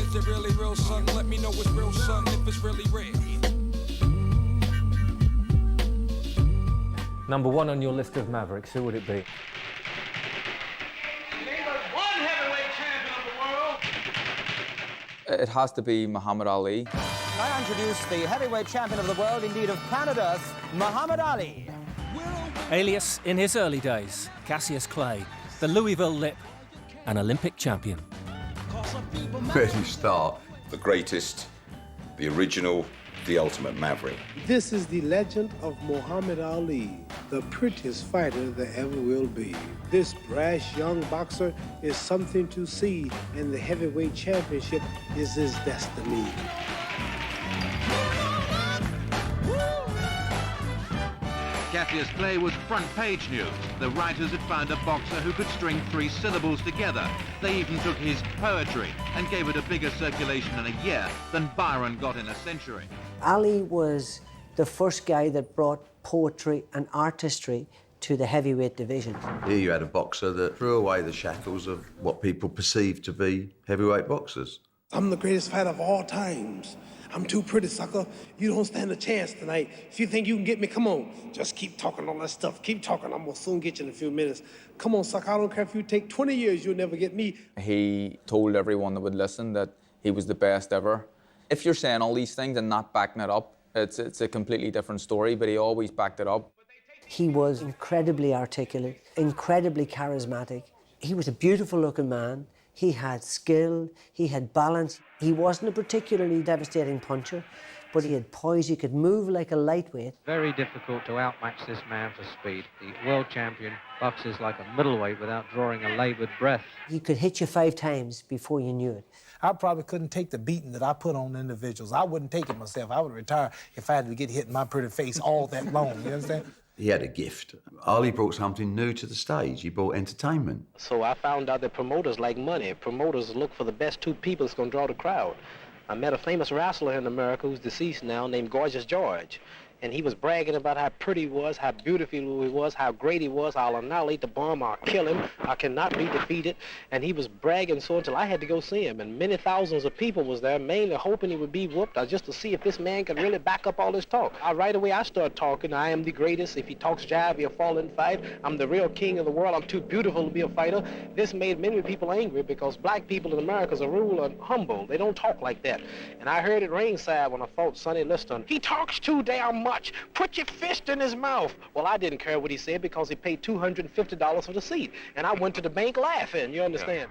Is it really real, son? Let me know it's real, son, if it's really real. Number one on your list of Mavericks, who would it be? It has to be Muhammad Ali. I introduce the heavyweight champion of the world, indeed of Canada's, Muhammad Ali. Alias in his early days, Cassius Clay, the Louisville Lip, an Olympic champion. Where do you start? The greatest, the original, the ultimate Maverick. This is the legend of Muhammad Ali, the prettiest fighter there ever will be. This brash young boxer is something to see, and the heavyweight championship is his destiny. Cassius Clay was front-page news. The writers had found a boxer who could string 3 syllables together. They even took his poetry and gave it a bigger circulation in a year than Byron got in a century. Ali was the first guy that brought poetry and artistry to the heavyweight division. Here you had a boxer that threw away the shackles of what people perceive to be heavyweight boxers. I'm the greatest fighter of all times. I'm too pretty, sucker. You don't stand a chance tonight. If you think you can get me, come on. Just keep talking all that stuff. Keep talking. I'm gonna soon get you in a few minutes. Come on, sucker. I don't care if you take 20 years, you'll never get me. He told everyone that would listen that he was the best ever. If you're saying all these things and not backing it up, it's a completely different story, but he always backed it up. He was incredibly articulate, incredibly charismatic. He was a beautiful-looking man. He had skill, he had balance. He wasn't a particularly devastating puncher, but he had poise. He could move like a lightweight. Very difficult to outmatch this man for speed. The world champion boxes like a middleweight without drawing a laboured breath. He could hit you 5 times before you knew it. I probably couldn't take the beating that I put on individuals. I wouldn't take it myself. I would retire if I had to get hit in my pretty face all that long, you understand? He had a gift. Ali brought something new to the stage. He brought entertainment. So I found out that promoters like money. Promoters look for the best 2 people that's gonna draw the crowd. I met a famous wrestler in America who's deceased now named Gorgeous George. And he was bragging about how pretty he was, how beautiful he was, how great he was. I'll annihilate the bomb, I'll kill him, I cannot be defeated. And he was bragging so until I had to go see him. And many thousands of people was there, mainly hoping he would be whooped, just to see if this man could really back up all this talk. Right away I started talking, I am the greatest. If he talks jive, he'll fall and fight. I'm the real king of the world, I'm too beautiful to be a fighter. This made many people angry because black people in America as a rule are humble. They don't talk like that. And I heard it ringside when I fought Sonny Liston. He talks too damn much. Put your fist in his mouth. Well, I didn't care what he said because he paid $250 for the seat. And I went to the bank laughing, you understand?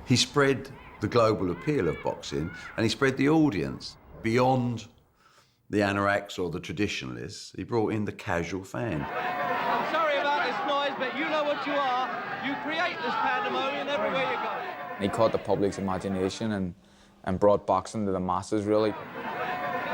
He spread the global appeal of boxing, and he spread the audience beyond the anoraks or the traditionalists. He brought in the casual fan. I'm sorry about this noise, but you know what you are. You create this pandemonium everywhere you go. He caught the public's imagination and brought boxing to the masses, really.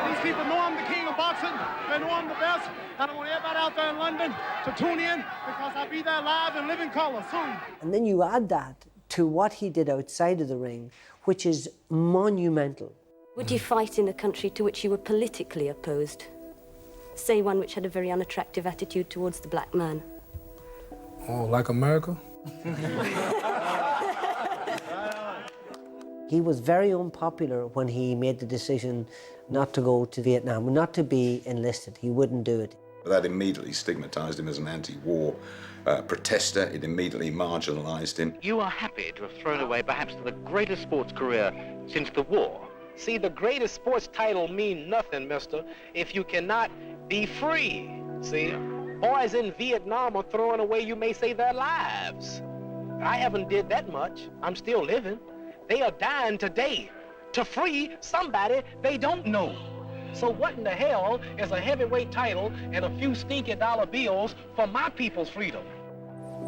These people know I'm the king of boxing. They know I'm the best. And I want everybody out there in London to tune in because I'll be there live in living color soon. And then you add that to what he did outside of the ring, which is monumental. Would you fight in a country to which you were politically opposed? Say one which had a very unattractive attitude towards the black man. Oh, like America? He was very unpopular when he made the decision not to go to Vietnam, not to be enlisted. He wouldn't do it. That immediately stigmatized him as an anti-war protester. It immediately marginalized him. You are happy to have thrown away perhaps the greatest sports career since the war. See, the greatest sports title mean nothing, mister, if you cannot be free. See, boys in Vietnam are throwing away, you may say, their lives. I haven't did that much. I'm still living. They are dying today to free somebody they don't know. So what in the hell is a heavyweight title and a few stinky dollar bills for my people's freedom?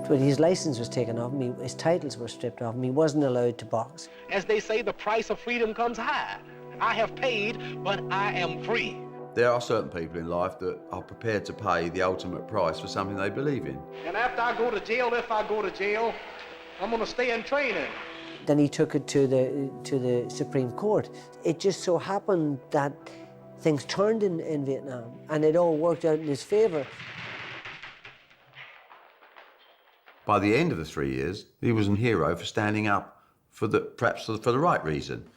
When his license was taken off him, his titles were stripped off him, he wasn't allowed to box. As they say, the price of freedom comes high. I have paid, but I am free. There are certain people in life that are prepared to pay the ultimate price for something they believe in. And after I go to jail, if I go to jail, I'm gonna stay in training. Then he took it to the Supreme Court. It just so happened that things turned in Vietnam, and it all worked out in his favor. By the end of the 3 years, he was a hero for standing up for perhaps for the right reason.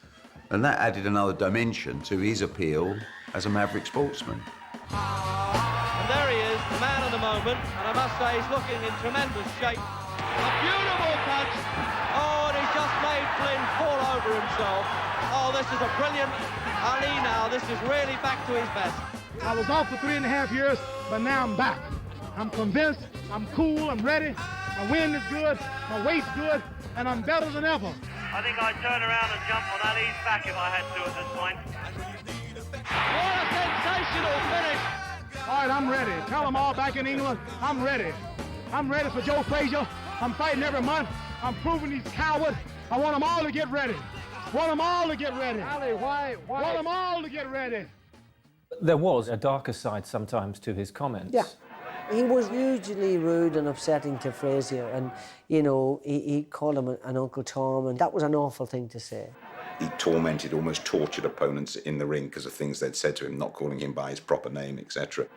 And that added another dimension to his appeal as a Maverick sportsman. And there he is, the man of the moment, and I must say he's looking in tremendous shape. A beautiful touch. Oh, and he's just made Flynn fall over himself. Oh, this is a brilliant Ali now. This is really back to his best. I was off for 3.5 years, but now I'm back. I'm convinced, I'm cool, I'm ready. My wind is good, my weight's good, and I'm better than ever. I think I'd turn around and jump on Ali's back if I had to at this point. What a sensational finish! All right, I'm ready. Tell them all back in England, I'm ready. I'm ready for Joe Frazier. I'm fighting every month. I'm proving he's coward. I want them all to get ready. Want them all to get ready. Ali, why? Want them all to get ready. There was a darker side sometimes to his comments. Yeah. He was hugely rude and upsetting to Frazier, and, you know, he called him an Uncle Tom, and that was an awful thing to say. He tormented, almost tortured opponents in the ring because of things they'd said to him, not calling him by his proper name, etc.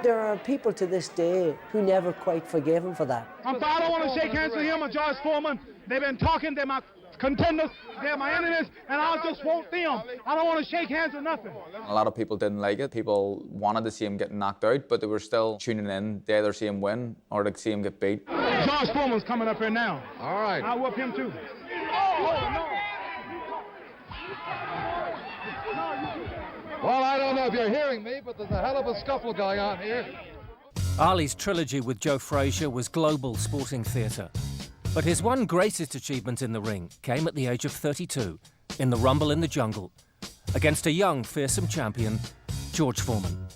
There are people to this day who never quite forgave him for that. I don't want to shake hands with him or George Foreman. They've been talking, they're my contenders, they're my enemies, and I just want them. I don't want to shake hands with nothing. A lot of people didn't like it. People wanted to see him get knocked out, but they were still tuning in to either see him win or to see him get beat. George Foreman's coming up here now. All right. I'll whoop him too. Oh, no. Well, I don't know if you're hearing me, but there's a hell of a scuffle going on here. Ali's trilogy with Joe Frazier was global sporting theatre. But his one greatest achievement in the ring came at the age of 32, in the Rumble in the Jungle, against a young, fearsome champion, George Foreman.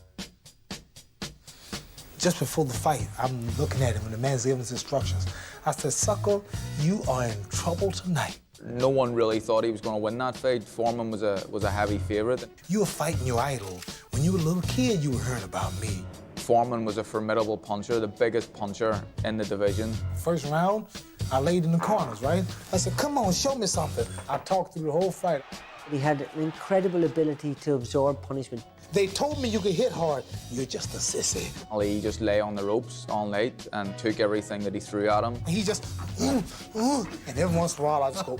Just before the fight, I'm looking at him and the man's giving us instructions. I said, sucker, you are in trouble tonight. No one really thought he was going to win that fight. Foreman was a heavy favourite. You were fighting your idol. When you were a little kid, you were hearing about me. Foreman was a formidable puncher, the biggest puncher in the division. First round, I laid in the corners, right? I said, come on, show me something. I talked through the whole fight. He had an incredible ability to absorb punishment. They told me you could hit hard. You're just a sissy. Ali just lay on the ropes all night and took everything that he threw at him. He just, and every once in a while I just go.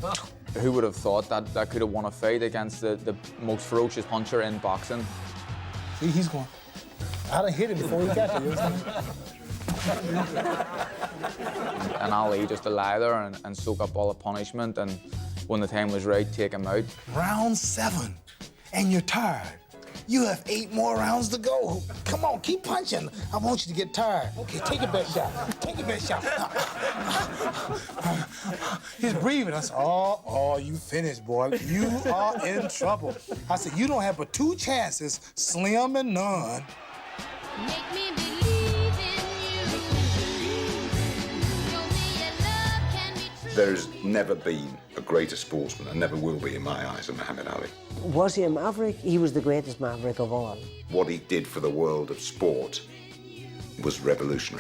Who would have thought that that could have won a fight against the most ferocious puncher in boxing? See, he's going. I done hit him before he got there. And Ali just to lie there and soak up all the punishment, and when the time was right, take him out. Round 7, and you're tired. You have 8 more rounds to go. Come on, keep punching. I want you to get tired. Okay, take your best shot. Take your best shot. He's breathing. I said, oh, you finished, boy. You are in trouble. I said, you don't have but 2 chances, slim and none. Make me believe in you. There's never been a greater sportsman, and never will be in my eyes, than Muhammad Ali. Was he a maverick? He was the greatest maverick of all. What he did for the world of sport was revolutionary.